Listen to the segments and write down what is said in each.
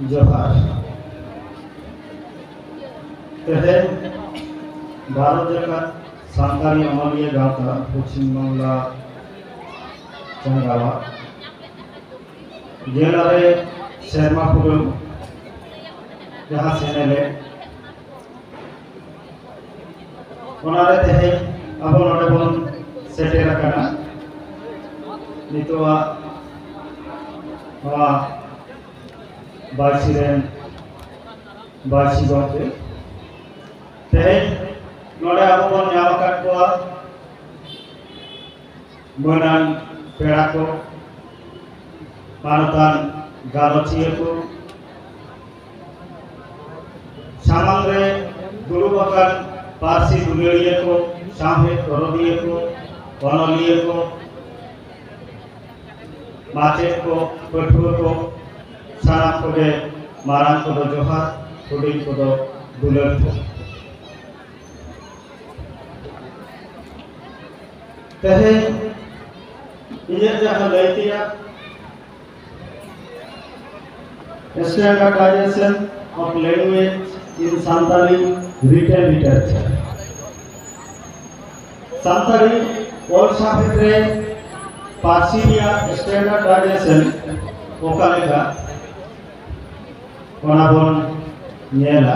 जोहार तेहेन भारत जगत सानताली अमालिया गावता पश्चिम बांगला चंगावा गेलारे शर्मा पुरम जहाँ सेनेले ओनारे तेहेन अब नोडे बोन सेटेरा कना नितोआ नवा बासिरेन बासी गंके तेहेन नोडे अब बोन न्यावकाट कोआ मोनान पेड़ा को मानतान गालोचिए को सामंगरे दुरुबकान पारसी दुनिया को सामने करोदिए को वनलिए को माचे को पठुआ को साराम को दे माराम को दो जोहार कुड़ी को दो दुलर को तहे इन्हें जहाँ लेतिया Standardization of language in Santali written literature. Santali और साहित्य पार्सिया standardization ओकालेगा कोनाबोन नेला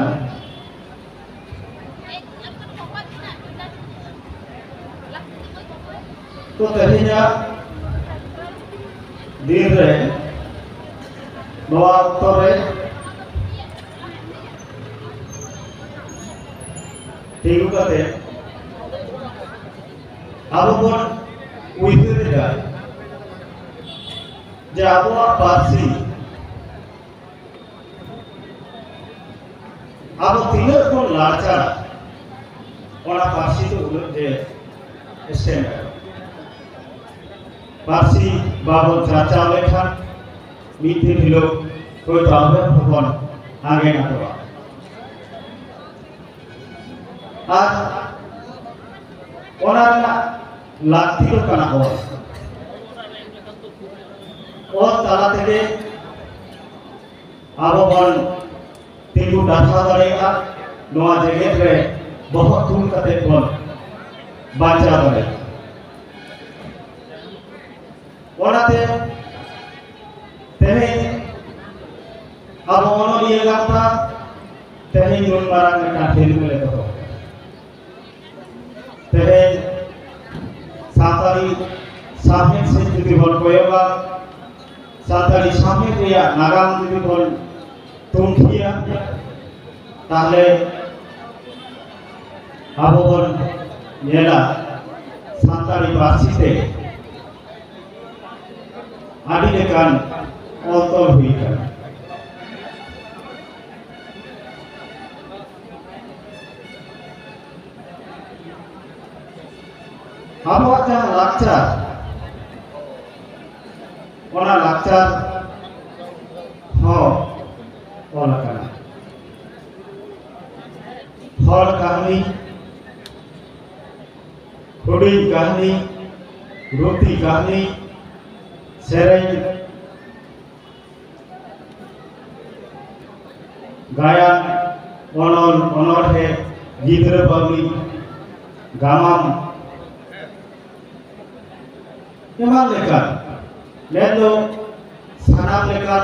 तो तहिया दिन रे नवा उत्तरे टीगु कते अब बोन उइहिरगा जे आबोआ पारसी अब तीनर को लाचा ओना पारसी तो उलट जे स्टैंडर्ड पारसी बाबो चाचा लेखा मीठे ढिलो कोई तावे भगवान आगे ना तो आज ओनारना लाठी तो कना हो और ताला तेरे आबो बन तीनों डाटा करेगा नवा जगह रे बहुत दूर कते बन बांचा करेगा ओनाते तेहे अब ओनो लिए गाता तेहे नुन मारा में काठेल में ले तो तेहे सातारी सामने से जुदी बन कोयगा सातारी सामने को या नागाम जुदी बन तुमकिया ताले अब बन येला सातारी पासिते आदि लेकान औतल हुई कर हम वजह लाचार ओना लाचार हो ओला करना हर कहानी हुडी कहानी रोटी कहानी सेरेंज गायन ओनोल ओनोल है गीतरे बावली गामाम एमान लेकर लेतो सानाम लेकर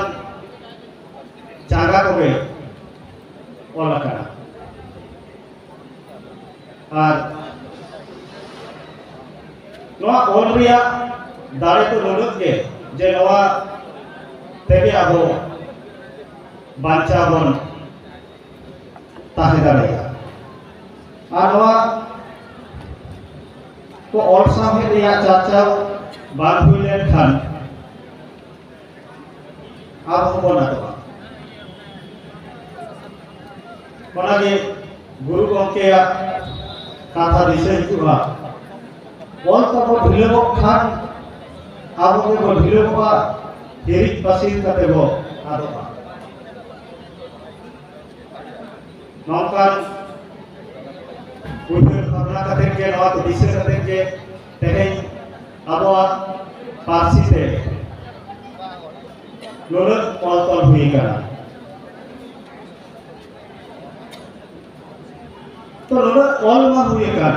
चागा को गए ओला करा और नवा ओल रिया दारे तो लोडत के जे नवा तेगे आबो बांचा बन ताहे दारेगा आनवा तो और सामने रिया चाचा बात हुई ले खान आप बोला तो बोला कि गुरु को के कथा दिसे हुआ और तो वो ढिलो खान आप को ढिलो का हिरिक पसीन करते वो आदोपा नौकर उधर खबरा करते के नवा तो दिसे करते के तेरे अब पारसी से लोलत पॉल हुई करा तो नुना ऑल मा हुए कर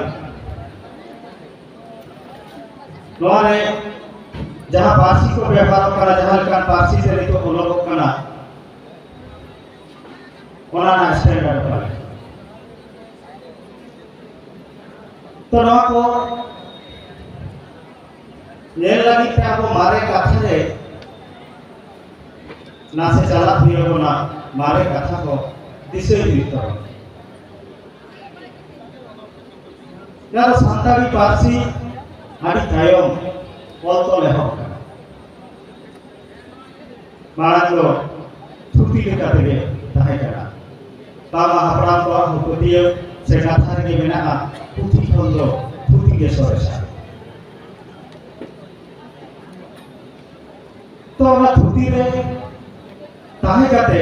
नोरे जहाँ पार्सी को व्यवहार करा जहाँ लेकर पार्सी से नहीं तो उलोग करना ओना ना स्टैंडर्ड पर तो नवा को ये लगी कि आपको मारे कथा है ना से चला भी हो ना मारे कथा को दिशे भी तो यार सांताली पार्सी हरी तायों बोल तो ले हो मारा तो छुट्टी लेकर देंगे ताहे करा तामा अपराध को हुकुतियों से कथा के बिना पुथी खोलो पुथी के सोरेशा तो ना थुती रे ताहे करते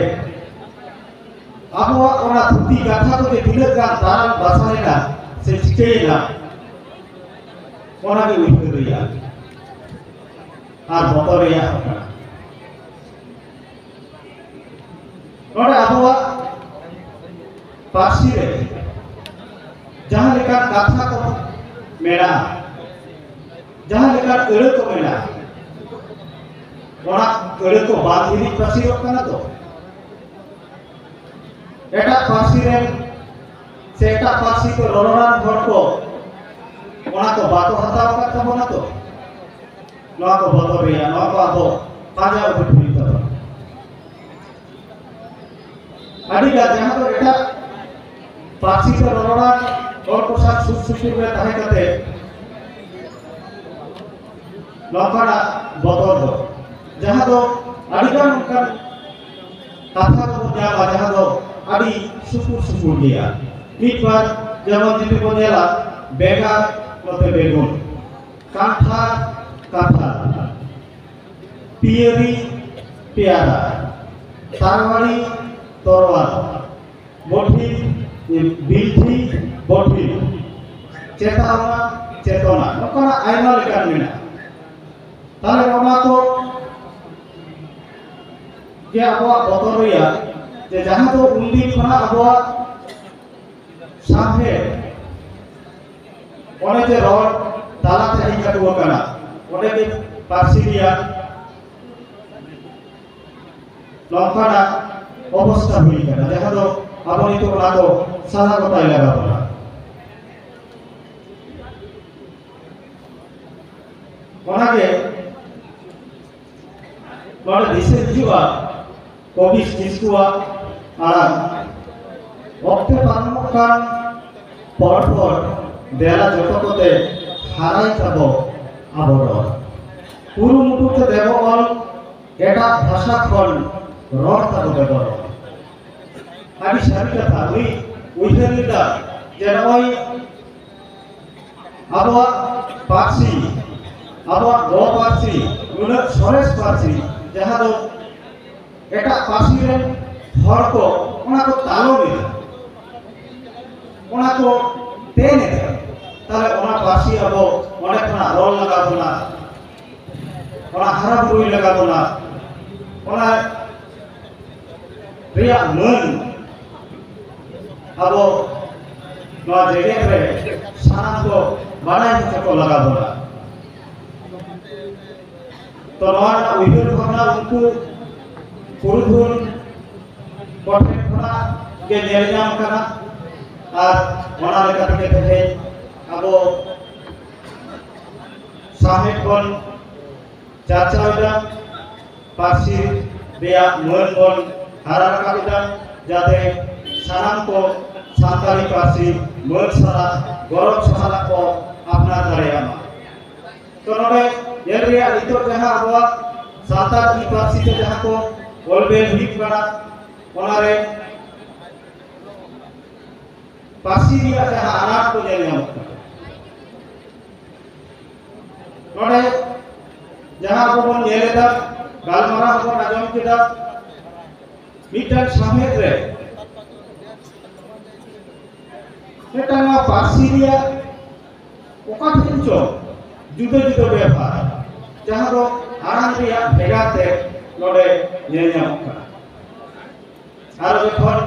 अब वो ना थुती गाथा तो के दिलर का दाल बसाने ना से चिके ना ओना के उठे दिया आर बतौर या होगा नोड़े अब वो पार्सी रे जहाँ लेकर गाथा को मेरा जहाँ लेकर अड़े को मेरा ओना अड़े को बात ही नहीं पार्सी होता ना तो एटा पार्सी रे से एटा पार्सी को रोनान भर को ओना को बातों हताव करता हो ना तो नवा को बतौर या नवा को आबो पाजा उठ भी तो अड़ीगा जहाँ तो एटा पार्सी को रोनान और को साथ सुख सुखी में ताहे करते नौकरा बतौर दो जहाँ तो अड़ीगा उनका कथा को जावा जहाँ तो अड़ी सुकुर गया एक बार जब जितने को दिया बेगा लोटे बेगुन कांठा कांठा पियरी प्यारा तारवाड़ी तोरवार बोठी बिल्थी बोठी चेतावना चेतना नौकरा आयना लेकर मिला ताले रोना तो क्या अबवा बतौर या जे जहाँ तो उन्दी खना अबवा साथे ओने जे रोड ताला ते ही कटुआ कना ओने के पार्सी दिया लंकाना अवस्था हुई कना जहाँ तो अपनी तो ना तो साधा को ताई लगा बोला ओना के नोड़े दिसे जीवा कोबिस किसकुआ आराम वक्ते पारमुखान पढ़ देला जोटकोते हाराई तबो आबोरो पुरु मुटुते देवगल एटा भाषा खन रड़ तबो देवरो आदि सारी कथा उइहेलिदा जे नय आबो पार्सी आबो गो पार्सी उन सरेस पार्सी जहाँ दो एटा पार्सी रे हर को ओना को तालो में ओना को तेने ताले ओना पार्सी अब ओने खना रोल लगा बोला ओना हरा बुरुई लगा बोला ओना रिया मन अब नवा जगह रे साना को बनाए को लगा बोला तो नवा उइहुर भावना उनको पुरुधुन कोठे खना के नेलजाम कना और ओना लेका के तहे अब साहेब बन चाचावदा पार्सी बेया मन बन हारा काबिदा जाते सानाम को सांताली पार्सी मन सारा गौरव सारा को अपना दाड़ेयामा तो नोडे ये रिया इतो जहां अब सांताली पार्सी के जहां को ओलबेल हिट करा ओनारे पार्सी रिया जहां अनाट को नेल नाम नोडे जहां को बन नेलेदा गालमारा को आजम केदा मिटन सामेत रे एटाना पार्सी रिया ओका ठिनचो जुदो जुदो व्यवहार जहां को आराम रिया भेगाते नोडे नेल नाम करा। อา जखन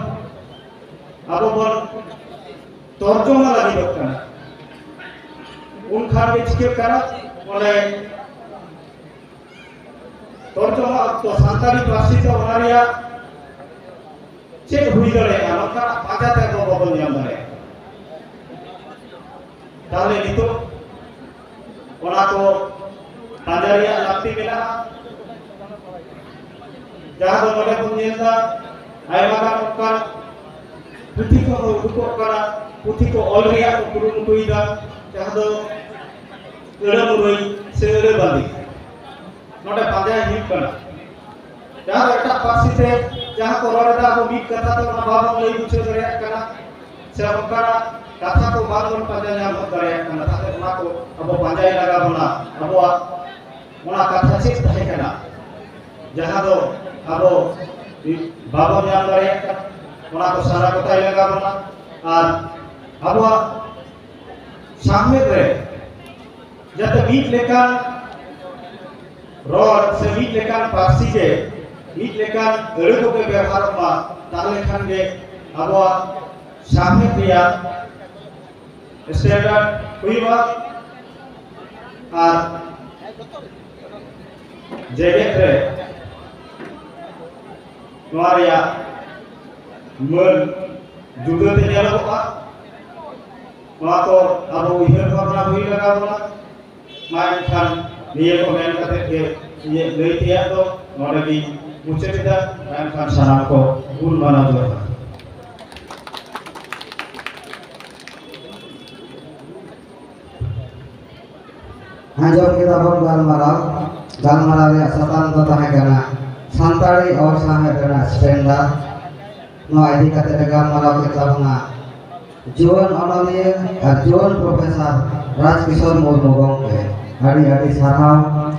อาบ बन तर्जमा लगी उन खान के चिके बोले तर्जमा तो सानताली पार्सी तो हमारे चेक हुई दरे नौका पाजाते को बबल नियम दरे ताले नितो ओना को पाजारिया लाती मिला जहाँ तो नोडे पुण्यता आयमा का नौका पुथी को उनको करा पुथी को ऑलरिया को कुरुन कुईदा जहाँ तो एड़ा मुरई से एड़े बांधी नोडे पाजा हिट करा जहाँ एक पार्सी से जहाँ को रोड़ा वो मीट कथा तो ना बाबा लई बुझे करे करा से हमकरा कथा को बार बार पाजा ᱧᱟᱢ करे करा ताते ना को अब पाजाई लगा बना अब ओना कथा चेक तहे करा जहाँ तो अब बाबा ᱧाम करे ओना को सारा कथा लगा बना और अब सामने रे जते मीट लेकर रोड से मीट लेकर पार्सी के मीट लेकर एड़े को व्यवहार मा ताले खान के अब सामने दिया स्टैंडर्ड हुईवा और जेगेट रे नोरिया मन जुदते नेलोगा मा तो अब उइहर भावना हुई लगा बोला माय खान निये को मेन करते के ये लईतिया तो नोडे भी मुझे किधर मैंने खान सारा को गुल बना दिया था हाँ जो kita pun galmarau yang satan तो तहे करना सांताड़ी और सामे करना स्टैंडर्ड नो आईडी कते galmarau kita बना जुवन ऑनोनियर और जुवन प्रोफेसर राजकिशोर मुर्मू गंगे hari-hari sarau